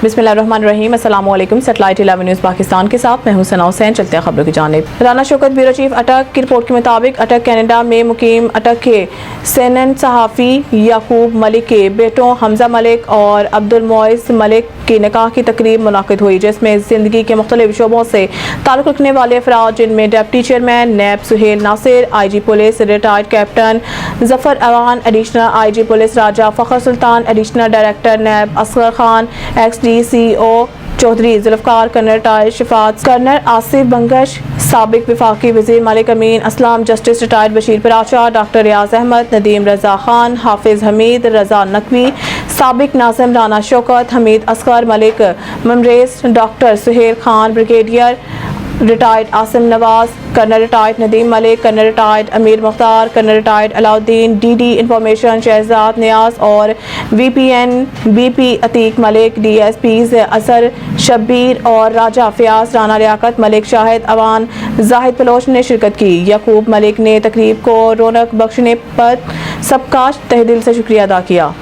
बिस्मिल्लाहिर्रहमानिर्रहीम। अस्सलाम वालेकुम। सैटेलाइट 11 न्यूज़ पाकिस्तान के साथ मैं हूं सना हुसैन। चलते हैं खबरों की जानिब। राना शौकत ब्यूरो चीफ अटक की रिपोर्ट के मुताबिक अटक कनाडा में मुकीम अटक के CNN सहाफ़ी याकूब मलिक के बेटों हमजा मलिक और अब्दुल मोइस मलिक की निकाह की तकरीब मुनाकिद हुई, जिसमें ज़िंदगी के मुख्तलिफ शोबों से ताल्लुक़ रखने वाले अफराद, जिनमें डिप्टी चेयरमैन नैब Suhail Nasir, IG police retired captain Zafar Awan, additional IG police Raja Fakhar Sultan, additional director नैब Asghar Khan, XDCO Chaudhry Zulfiqar, colonel retired Shifat, colonel Asif Bangash, साबिक वफाकी वज़ीर Malik Amin Aslam, justice retired Bashir Paracha, doctor Riaz Ahmed, Nadeem Raza Khan, Hafiz Hameed, Raza Naqvi, साबिक नाज़िम Rana Shaukat, Hameed Asghar Malik Mamrez, doctor Suhail Khan, brigadier retired Asim Nawaz, colonel retired Nadeem Malik, colonel retired Amir Mukhtar, colonel retired Alauddin, DD information Shahzad Niaz और VPN BP Atiq Malik, DSPs Asar Shabbir और राजा फयाज राना, लियाकत मलिक, शाहिद अवान, जाहिद बलोच ने शिरकत की। याकूब मलिक ने तकरीब को रौनक बख्शने पर सबका तहे दिल से शुक्रिया अदा किया।